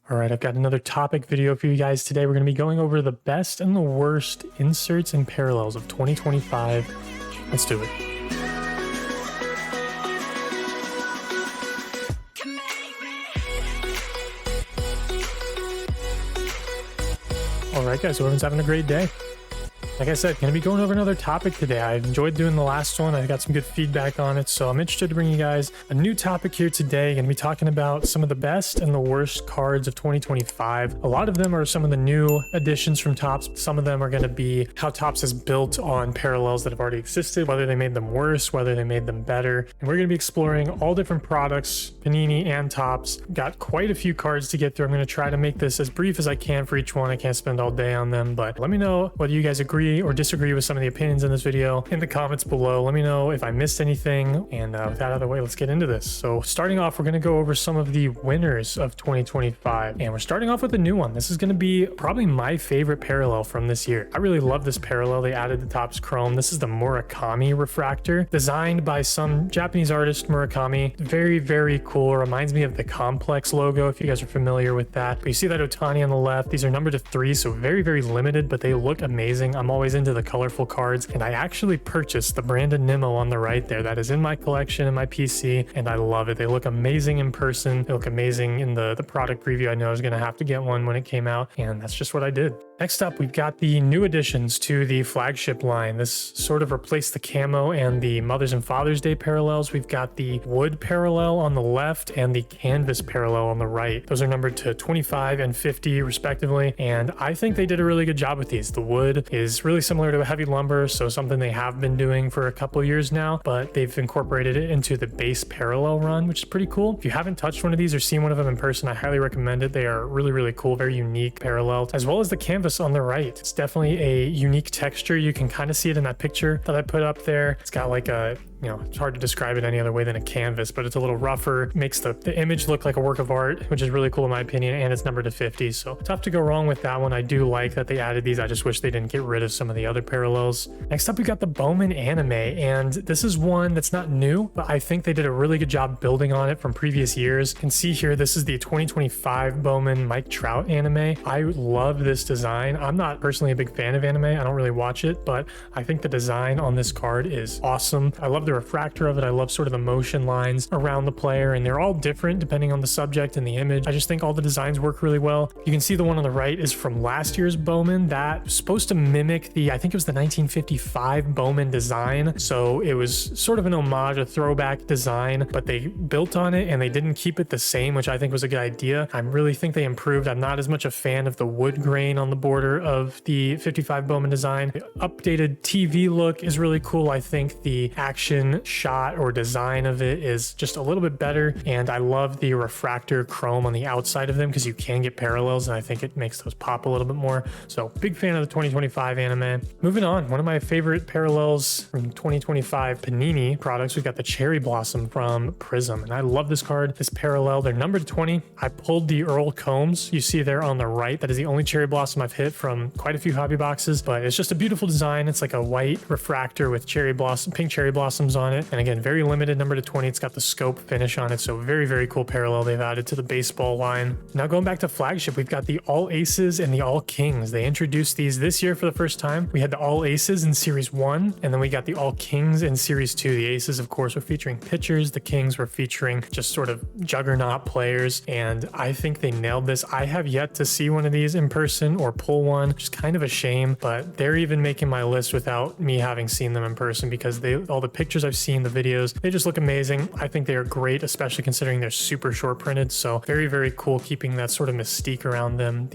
All right, I've got another topic video for you guys today. We're going to be going over the best and the worst inserts and parallels of 2025. Let's do it. All right, guys, so everyone's having a great day. Like I said, going to be going over another topic today. I enjoyed doing the last one. I got some good feedback on it, so I'm interested to bring you guys a new topic here today. Going to be talking about some of the best and the worst cards of 2025. A lot of them are some of the new additions from Topps. Some of them are going to be how Topps is built on parallels that have already existed, whether they made them worse, whether they made them better. And we're going to be exploring all different products, Panini and Topps. Got quite a few cards to get through. I'm going to try to make this as brief as I can for each one. I can't spend all day on them, but let me know whether you guys agree or disagree with some of the opinions in this video in the comments below. Let me know if I missed anything, and with that out of the way, let's get into this. So starting off, we're going to go over some of the winners of 2025, and we're starting off with a new one. This is going to be probably my favorite parallel from this year. I really love this parallel. They added the Topps Chrome. This is the Murakami refractor, designed by some Japanese artist, Murakami. Very, very cool. Reminds me of the Complex logo, if you guys are familiar with that. But you see that Ohtani on the left. These are numbered to 3, so very, very limited, but they look amazing. I'm always into the colorful cards, and I actually purchased the Brandon Nimmo on the right there. That is in my collection in my PC, and I love it. They look amazing in person. They look amazing in the product preview. I know I was going to have to get one when it came out, and that's just what I did. Next up, we've got the new additions to the flagship line. This sort of replaced the camo and the Mother's and Father's Day parallels. We've got the wood parallel on the left and the canvas parallel on the right. Those are numbered to 25 and 50 respectively, and I think they did a really good job with these. The wood is really similar to a heavy lumber, so something they have been doing for a couple years now, but they've incorporated it into the base parallel run, which is pretty cool. If you haven't touched one of these or seen one of them in person, I highly recommend it. They are really, really cool, very unique parallels, as well as the canvas on the right. It's definitely a unique texture. You can kind of see it in that picture that I put up there. It's got like a, it's hard to describe it any other way than a canvas, but it's a little rougher, makes the image look like a work of art, which is really cool in my opinion, and it's numbered to 50, so tough to go wrong with that one. I do like that they added these. I just wish they didn't get rid of some of the other parallels. Next up, we got the Bowman anime, and this is one that's not new, but I think they did a really good job building on it from previous years. You can see here, this is the 2025 Bowman Mike Trout anime. I love this design. I'm not personally a big fan of anime. I don't really watch it, but I think the design on this card is awesome. I love the refractor of it. I love sort of the motion lines around the player, and they're all different depending on the subject and the image. I just think all the designs work really well. You can see the one on the right is from last year's Bowman. That was supposed to mimic I think it was the 1955 Bowman design. So it was sort of an homage, a throwback design, but they built on it and they didn't keep it the same, which I think was a good idea. I really think they improved. I'm not as much a fan of the wood grain on the border of the 55 Bowman design. The updated TV look is really cool. I think the action shot or design of it is just a little bit better, and I love the refractor chrome on the outside of them because you can get parallels, and I think it makes those pop a little bit more. So big fan of the 2025 anime. Moving on, one of my favorite parallels from 2025 Panini products, we've got the Cherry Blossom from Prism, and I love this card. This parallel, they're numbered to 20. I pulled the Earl Combs you see there on the right. That is the only Cherry Blossom I've hit from quite a few hobby boxes, but it's just a beautiful design. It's like a white refractor with pink cherry blossoms on it, and again, very limited, number to 20. It's got the scope finish on it, so very, very cool parallel they've added to the baseball line. Now going back to flagship, we've got the All Aces and the All Kings. They introduced these this year for the first time. We had the All Aces in Series 1, and then we got the All Kings in Series 2. The Aces, of course, were featuring pitchers. The Kings were featuring just sort of juggernaut players, and I think they nailed this. I have yet to see one of these in person or pull one, which is kind of a shame, but they're even making my list without me having seen them in person because all the pictures I've seen, the videos, they just look amazing. I think they are great, especially considering they're super short printed. So very, very cool keeping that sort of mystique around them.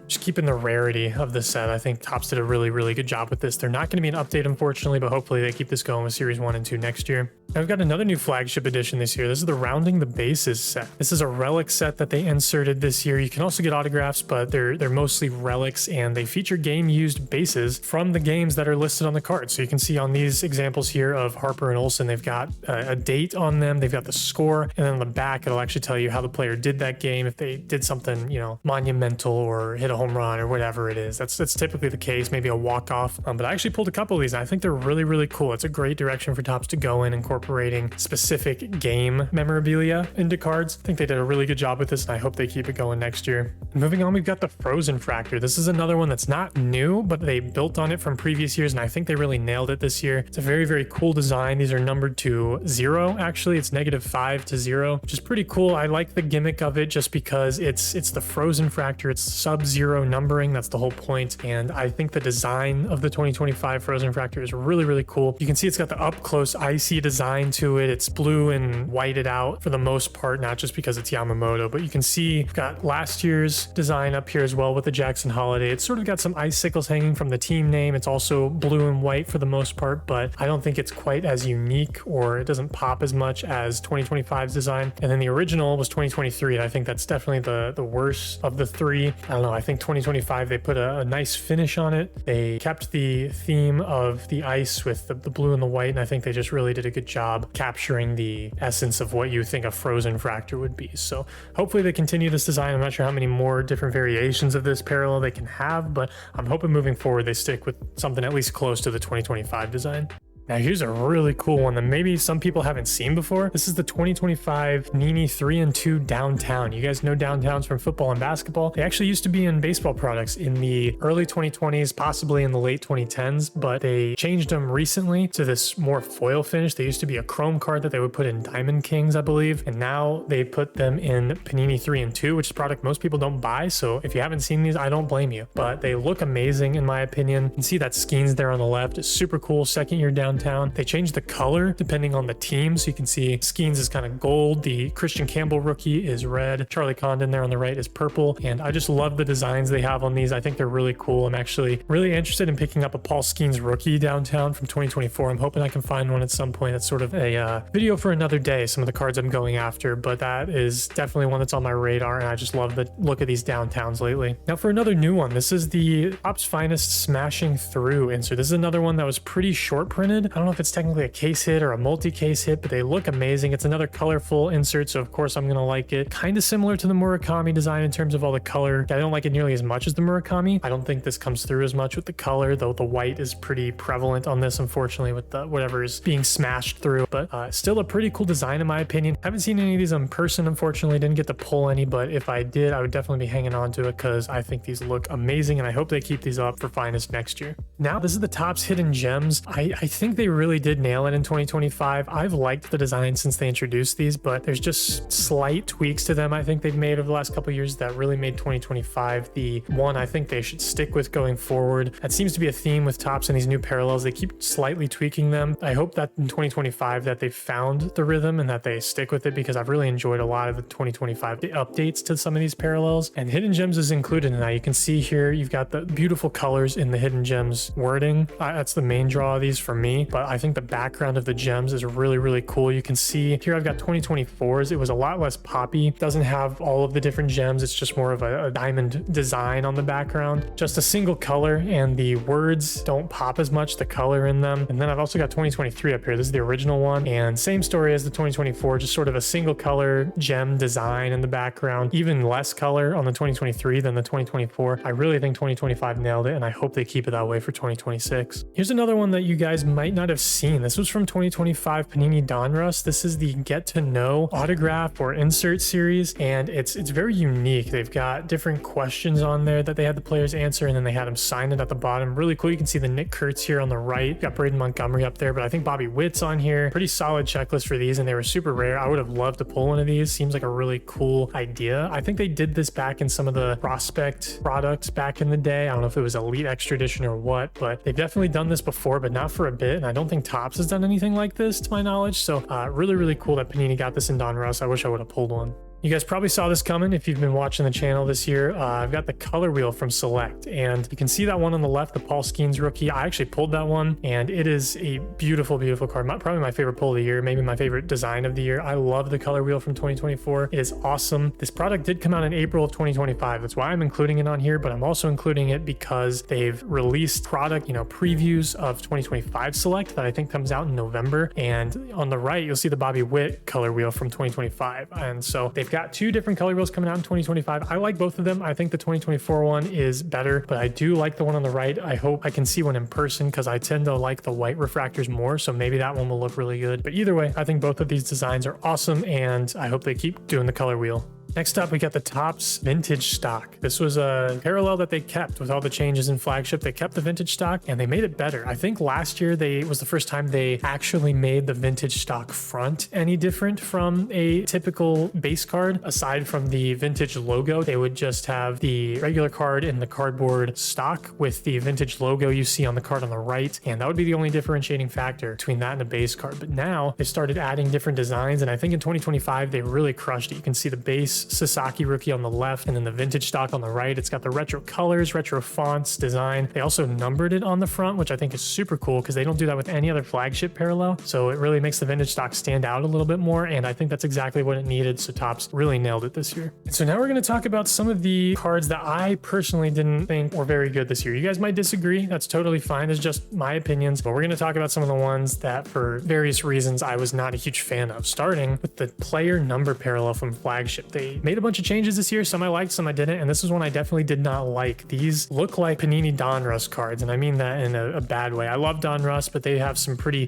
Just keeping the rarity of the set. I think Topps did a really, really good job with this. They're not going to be an update, unfortunately, but hopefully they keep this going with Series 1 and 2 next year. Now we've got another new flagship edition this year. This is the Rounding the Bases set. This is a relic set that they inserted this year. You can also get autographs, but they're mostly relics, and they feature game-used bases from the games that are listed on the card. So you can see on these examples here of Harper and Olsen, they've got a date on them, they've got the score, and then on the back it'll actually tell you how the player did that game, if they did something, monumental or hit a home run or whatever it is. That's typically the case, maybe a walk-off. But I actually pulled a couple of these, and I think they're really, really cool. It's a great direction for Topps to go in, incorporate incorporating specific game memorabilia into cards. I think they did a really good job with this, and I hope they keep it going next year. Moving on, we've got the Frozen Fractor. This is another one that's not new, but they built on it from previous years, and I think they really nailed it this year. It's a very, very cool design. These are numbered to 0, actually. It's -5 to 0, which is pretty cool. I like the gimmick of it just because it's the Frozen Fractor. It's sub-zero numbering. That's the whole point. And I think the design of the 2025 Frozen Fractor is really, really cool. You can see it's got the up-close icy design to it. It's blue and whited out for the most part, not just because it's Yamamoto, but you can see we've got last year's design up here as well with the Jackson Holiday. It's sort of got some icicles hanging from the team name. It's also blue and white for the most part, but I don't think it's quite as unique, or it doesn't pop as much as 2025's design. And then the original was 2023, and I think that's definitely the worst of the three. I don't know, I think 2025 they put a nice finish on it. They kept the theme of the ice with the blue and the white, and I think they just really did a good job capturing the essence of what you think a Frozen Fractor would be. So hopefully they continue this design. I'm not sure how many more different variations of this parallel they can have, but I'm hoping moving forward they stick with something at least close to the 2025 design. Now here's a really cool one that maybe some people haven't seen before. This is the 2025 Panini 3-2 Downtown. You guys know Downtowns from football and basketball. They actually used to be in baseball products in the early 2020s, possibly in the late 2010s, but they changed them recently to this more foil finish. They used to be a chrome card that they would put in Diamond Kings, I believe, and now they put them in Panini 3-2, which is a product most people don't buy. So if you haven't seen these, I don't blame you, but they look amazing in my opinion. You can see that Skeens there on the left. It's super cool. Second year Downtown. They changed the color depending on the team. So you can see Skeens is kind of gold. The Christian Campbell rookie is red. Charlie Condon there on the right is purple. And I just love the designs they have on these. I think they're really cool. I'm actually really interested in picking up a Paul Skeens rookie Downtown from 2024. I'm hoping I can find one at some point. That's sort of a video for another day, some of the cards I'm going after, but that is definitely one that's on my radar. And I just love the look of these Downtowns lately. Now for another new one, this is the Topps Finest Smashing Through insert. This is another one that was pretty short printed. I don't know if it's technically a case hit or a multi-case hit, but they look amazing. It's another colorful insert, so of course I'm going to like it. Kind of similar to the Murakami design in terms of all the color. I don't like it nearly as much as the Murakami. I don't think this comes through as much with the color, though the white is pretty prevalent on this, unfortunately, with the whatever is being smashed through. But still a pretty cool design in my opinion. Haven't seen any of these in person, unfortunately. Didn't get to pull any, but if I did, I would definitely be hanging on to it because I think these look amazing, and I hope they keep these up for Finest next year. Now, this is the Topps Hidden Gems. I think they really did nail it in 2025. I've liked the design since they introduced these, but there's just slight tweaks to them I think they've made over the last couple of years that really made 2025 the one I think they should stick with going forward. That seems to be a theme with Topps and these new parallels. They keep slightly tweaking them. I hope that in 2025 that they've found the rhythm and that they stick with it, because I've really enjoyed a lot of the 2025 updates to some of these parallels, and Hidden Gems is included in that. You can see here you've got the beautiful colors in the Hidden Gems wording. That's the main draw of these for me, but I think the background of the gems is really, really cool. You can see here I've got 2024s. It was a lot less poppy. It doesn't have all of the different gems. It's just more of a diamond design on the background. Just a single color, and the words don't pop as much, the color in them. And then I've also got 2023 up here. This is the original one, and same story as the 2024, just sort of a single color gem design in the background. Even less color on the 2023 than the 2024. I really think 2025 nailed it, and I hope they keep it that way for 2026. Here's another one that you guys might not have seen. This was from 2025 Panini Donruss. This is the Get to Know autograph or insert series, and it's very unique. They've got different questions on there that they had the players answer, and then they had them sign it at the bottom. Really cool. You can see the Nick Kurtz here on the right. Got Braden Montgomery up there, but I think Bobby Witt's on here. Pretty solid checklist for these, and they were super rare. I would have loved to pull one of these. Seems like a really cool idea. I think they did this back in some of the Prospect products back in the day. I don't know if it was Elite Extra Edition or what, but they've definitely done this before, but not for a bit, and I don't think Topps has done anything like this to my knowledge. So really, really cool that Panini got this in Donruss. I wish I would have pulled one. You guys probably saw this coming if you've been watching the channel this year. I've got the color wheel from Select, and you can see that one on the left, the Paul Skeens rookie. I actually pulled that one, and it is a beautiful, beautiful card. Probably my favorite pull of the year, maybe my favorite design of the year. I love the color wheel from 2024. It is awesome. This product did come out in April of 2025. That's why I'm including it on here, but I'm also including it because they've released product, previews of 2025 Select that I think comes out in November. And on the right, you'll see the Bobby Witt color wheel from 2025. And so they've got got two different color wheels coming out in 2025. I like both of them. I think the 2024 one is better, but I do like the one on the right. I hope I can see one in person because I tend to like the white refractors more, so maybe that one will look really good. But either way, I think both of these designs are awesome, and I hope they keep doing the color wheel. Next up, we got the Topps vintage stock. This was a parallel that they kept with all the changes in flagship. They kept the vintage stock and they made it better. I think last year was the first time they actually made the vintage stock front any different from a typical base card. Aside from the vintage logo, they would just have the regular card in the cardboard stock with the vintage logo you see on the card on the right. And that would be the only differentiating factor between that and a base card. But now they started adding different designs. And I think in 2025, they really crushed it. You can see the base Sasaki rookie on the left and then the vintage stock on the right. It's got the retro colors, retro fonts, design. They also numbered it on the front, which I think is super cool because they don't do that with any other flagship parallel. So it really makes the vintage stock stand out a little bit more. And I think that's exactly what it needed. So Topps really nailed it this year. And so now we're going to talk about some of the cards that I personally didn't think were very good this year. You guys might disagree. That's totally fine. It's just my opinions. But we're going to talk about some of the ones that for various reasons I was not a huge fan of, starting with the player number parallel from flagship. They made a bunch of changes this year. Some I liked, some I didn't. And this is one I definitely did not like. These look like Panini Donruss cards. And I mean that in a bad way. I love Donruss, but they have some pretty,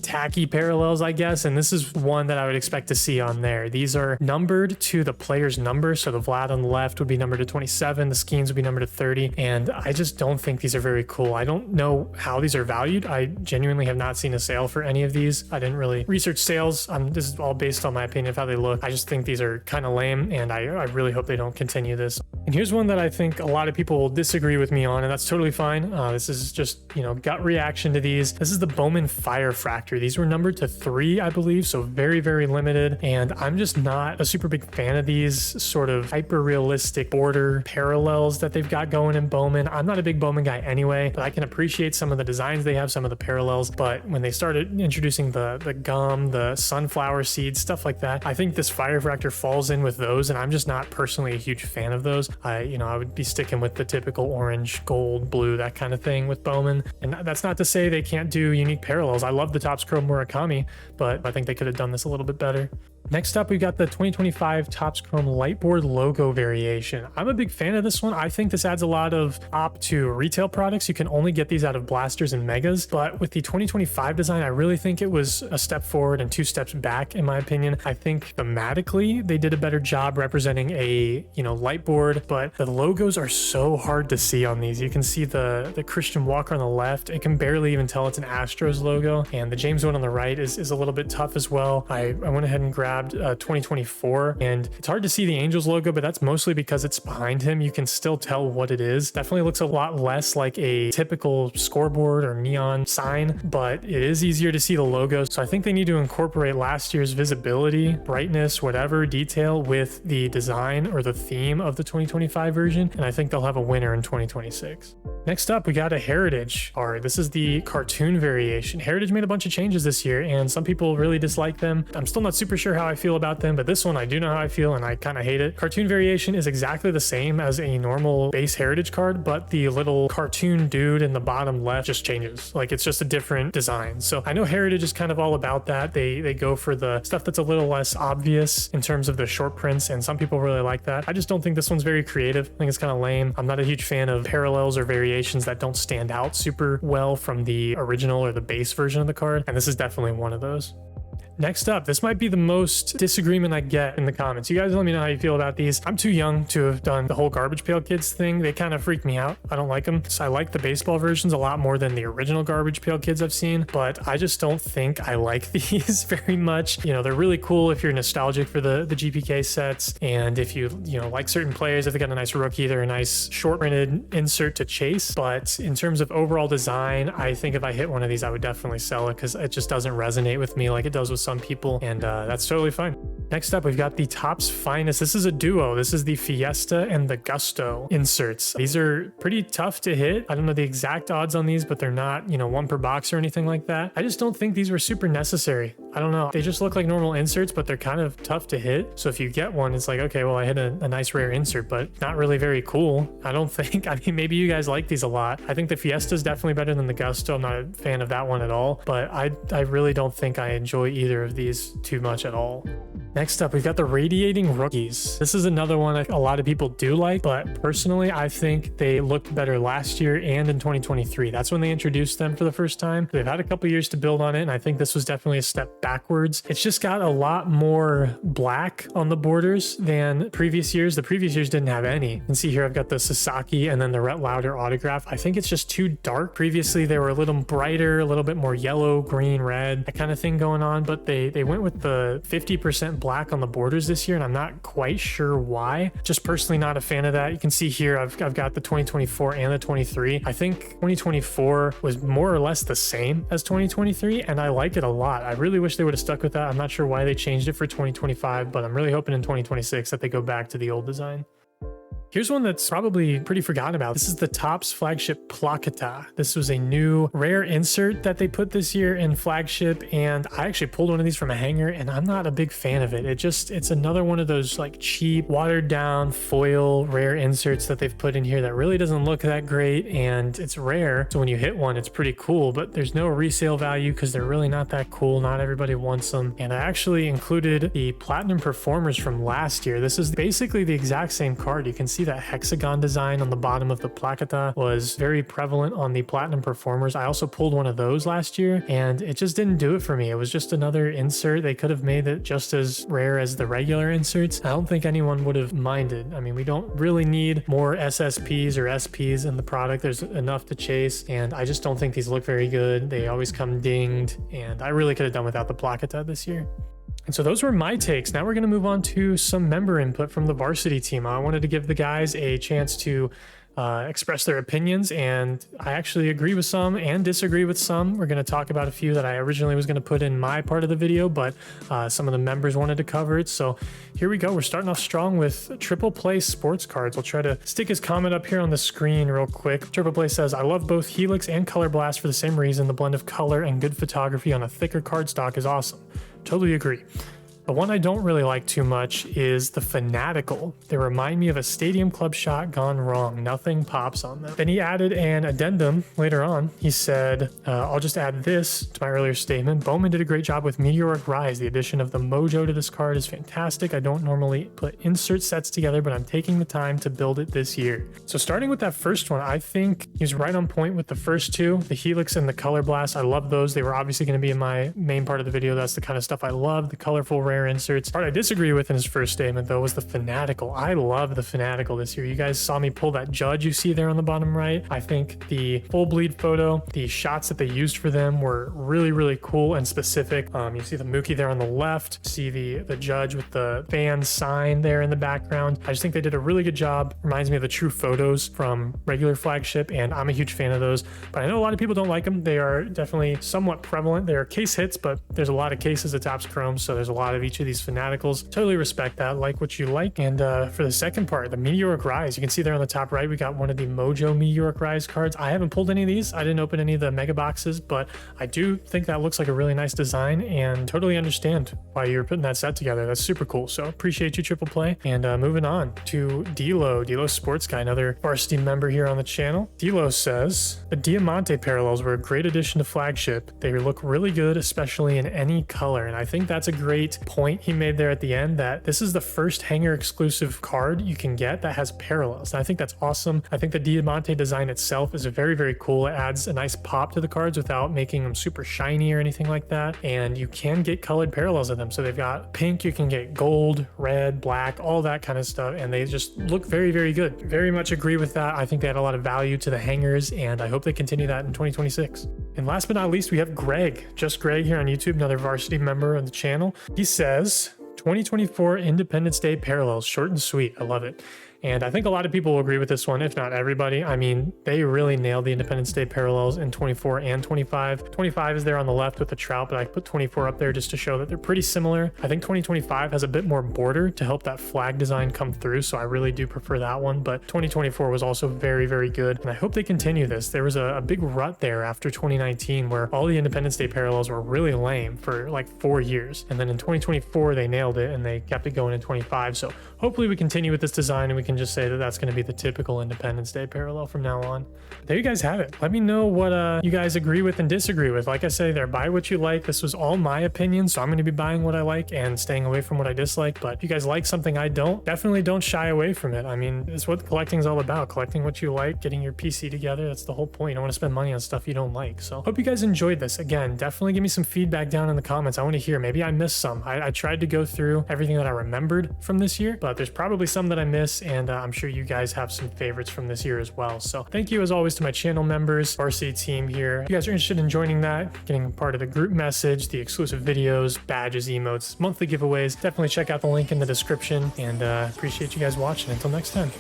tacky parallels, I guess. And this is one that I would expect to see on there. These are numbered to the player's number. So the Vlad on the left would be numbered to 27. The Skeens would be numbered to 30. And I just don't think these are very cool. I don't know how these are valued. I genuinely have not seen a sale for any of these. I didn't really research sales. This is all based on my opinion of how they look. I just think these are kind of lame, and I really hope they don't continue this. And here's one that I think a lot of people will disagree with me on, and that's totally fine. This is just, gut reaction to these. This is the Bowman Firefractor. These were numbered to 3, I believe, so very, very limited. And I'm just not a super big fan of these sort of hyper-realistic border parallels that they've got going in Bowman. I'm not a big Bowman guy anyway, but I can appreciate some of the designs they have, some of the parallels. But when they started introducing the gum, the sunflower seeds, stuff like that, I think this Firefractor falls in with those, and I'm just not personally a huge fan of those. I would be sticking with the typical orange, gold, blue, that kind of thing with Bowman. And that's not to say they can't do unique parallels. I love the Topps Chrome Murakami, but I think they could have done this a little bit better. Next up, we've got the 2025 Topps Chrome Lightboard logo variation. I'm a big fan of this one. I think this adds a lot of op to retail products. You can only get these out of blasters and megas, but with the 2025 design, I really think it was a step forward and 2 steps back, in my opinion. I think thematically, they did a better job representing a, lightboard, but the logos are so hard to see on these. You can see the Christian Walker on the left. I can barely even tell it's an Astros logo, and the James one on the right is a little bit tough as well. I went ahead and grabbed 2024, and it's hard to see the Angels logo, but that's mostly because it's behind him. You can still tell what it is. Definitely looks a lot less like a typical scoreboard or neon sign, but it is easier to see the logo. So I think they need to incorporate last year's visibility, brightness, whatever detail with the design or the theme of the 2025 version, and I think they'll have a winner in 2026. Next up, we got a Heritage card. This is the cartoon variation. Heritage made a bunch of changes this year, and some people really dislike them. I'm still not super sure how I feel about them, but this one I do know how I feel, and I kind of hate it. Cartoon variation is exactly the same as a normal base Heritage card, but the little cartoon dude in the bottom left just changes. Like, it's just a different design. So I know Heritage is kind of all about that. They go for the stuff that's a little less obvious in terms of the short prints, and some people really like that. I just don't think this one's very creative. I think it's kind of lame. I'm not a huge fan of parallels or variations that don't stand out super well from the original or the base version of the card, and this is definitely one of those. Next up, this might be the most disagreement I get in the comments. You guys let me know how you feel about these. I'm too young to have done the whole Garbage Pail Kids thing. They kind of freak me out. I don't like them. So I like the baseball versions a lot more than the original Garbage Pail Kids I've seen, but I just don't think I like these very much. They're really cool if you're nostalgic for the GPK sets, and if you like certain players, if they got a nice rookie, they're a nice short printed insert to chase. But in terms of overall design, I think if I hit one of these, I would definitely sell it because it just doesn't resonate with me like it does with some people, and that's totally fine. Next up, we've got the Topps Finest. This is a duo. This is the Fiesta and the Gusto inserts. These are pretty tough to hit. I don't know the exact odds on these, but they're not, 1 per box or anything like that. I just don't think these were super necessary. I don't know. They just look like normal inserts, but they're kind of tough to hit. So if you get one, it's like, okay, well, I hit a nice rare insert, but not really very cool. I don't think, maybe you guys like these a lot. I think the Fiesta is definitely better than the Gusto. I'm not a fan of that one at all, but I really don't think I enjoy either of these too much at all. Next up, we've got the Radiating Rookies. This is another one a lot of people do like, but personally, I think they looked better last year and in 2023. That's when they introduced them for the first time. They've had a couple years to build on it, and I think this was definitely a step backwards. It's just got a lot more black on the borders than previous years. The previous years didn't have any. You can see here I've got the Sasaki and then the Rhett Lauder autograph. I think it's just too dark. Previously, they were a little brighter, a little bit more yellow, green, red, that kind of thing going on, but they went with the 50% black on the borders this year, and I'm not quite sure why. Just personally not a fan of that. You can see here I've got the 2024 and the 23. I think 2024 was more or less the same as 2023, and I like it a lot. I really wish they would have stuck with that. I'm not sure why they changed it for 2025, but I'm really hoping in 2026 that they go back to the old design. Here's one that's probably pretty forgotten about. This is the Topps flagship Plaqueta. This was a new rare insert that they put this year in flagship, and I actually pulled one of these from a hanger, and I'm not a big fan of it. It's another one of those like cheap, watered down foil rare inserts that they've put in here that really doesn't look that great, and it's rare. So when you hit one, it's pretty cool, but there's no resale value because they're really not that cool. Not everybody wants them. And I actually included the Platinum Performers from last year. This is basically the exact same card. You can see that hexagon design on the bottom of the Plaqueta was very prevalent on the Platinum Performers. I also pulled one of those last year, and it just didn't do it for me. It was just another insert. They could have made it just as rare as the regular inserts. I don't think anyone would have minded. I mean, we don't really need more SSPs or SPs in the product. There's enough to chase, and I just don't think these look very good. They always come dinged, and I really could have done without the Plaqueta this year. And so those were my takes. Now we're going to move on to some member input from the varsity team. I wanted to give the guys a chance to express their opinions, and I actually agree with some and disagree with some. We're going to talk about a few that I originally was going to put in my part of the video, but some of the members wanted to cover it. So here we go. We're starting off strong with Triple Play Sports Cards. I'll try to stick his comment up here on the screen real quick. Triple Play says, I love both Helix and Color Blast for the same reason. The blend of color and good photography on a thicker cardstock is awesome. Totally agree. The one I don't really like too much is the Fanatical. They remind me of a Stadium Club shot gone wrong. Nothing pops on them. Then he added an addendum later on. He said, I'll just add this to my earlier statement. Bowman did a great job with Meteoric Rise. The addition of the mojo to this card is fantastic. I don't normally put insert sets together, but I'm taking the time to build it this year. So starting with that first one, I think he's right on point with the first two, the Helix and the Color Blast. I love those. They were obviously going to be in my main part of the video. That's the kind of stuff I love, the colorful rare inserts. Part I disagree with in his first statement though was the Fanatical. I love the Fanatical this year. You guys saw me pull that Judge you see there on the bottom right. I think the full bleed photo, the shots that they used for them were really, really cool and specific. You see the Mookie there on the left, see the Judge with the fan sign there in the background. I just think they did a really good job. Reminds me of the True Photos from regular flagship, and I'm a huge fan of those, but I know a lot of people don't like them. They are definitely somewhat prevalent. They are case hits, but there's a lot of cases of Topps Chrome, so there's a lot of each of these Fanaticals. Totally respect that. Like what you like. And for the second part, the Meteoric Rise, you can see there on the top right, we got one of the Mojo Meteoric Rise cards. I haven't pulled any of these. I didn't open any of the mega boxes, but I do think that looks like a really nice design, and totally understand why you're putting that set together. That's super cool. So appreciate you, Triple Play. And moving on to Delo Sports Guy, another varsity member here on the channel. Delo says, the Diamante parallels were a great addition to flagship. They look really good, especially in any color. And I think that's a great point he made there at the end, that this is the first hanger exclusive card you can get that has parallels. And I think that's awesome. I think the Diamante design itself is very, very cool. It adds a nice pop to the cards without making them super shiny or anything like that. And you can get colored parallels of them. So they've got pink, you can get gold, red, black, all that kind of stuff. And they just look very, very good. Very much agree with that. I think they add a lot of value to the hangers, and I hope they continue that in 2026. And last but not least, we have Greg, just Greg here on YouTube, another varsity member of the channel. He says, 2024 Independence Day parallels, short and sweet. I love it. And I think a lot of people will agree with this one, if not everybody. I mean, they really nailed the Independence Day parallels in 24 and 25. 25 is there on the left with the Trout, but I put 24 up there just to show that they're pretty similar. I think 2025 has a bit more border to help that flag design come through, so I really do prefer that one. But 2024 was also very, very good, and I hope they continue this. There was a big rut there after 2019 where all the Independence Day parallels were really lame for like 4 years. And then in 2024, they nailed it, and they kept it going in 25. So hopefully we continue with this design, and we can just say that that's going to be the typical Independence Day parallel from now on. There you guys have it. Let me know what you guys agree with and disagree with. Like I say there, buy what you like. This was all my opinion, so I'm going to be buying what I like and staying away from what I dislike. But if you guys like something I don't, definitely don't shy away from it. I mean, it's what collecting is all about. Collecting what you like, getting your PC together. That's the whole point. You don't want to spend money on stuff you don't like. So hope you guys enjoyed this. Again, definitely give me some feedback down in the comments. I want to hear. Maybe I missed some. I tried to go through everything that I remembered from this year, but there's probably some that I missed, and I'm sure you guys have some favorites from this year as well. So thank you as always to my channel members, Varsity team here. If you guys are interested in joining that, getting part of the group message, the exclusive videos, badges, emotes, monthly giveaways, definitely check out the link in the description, and appreciate you guys watching. Until next time,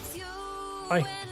bye.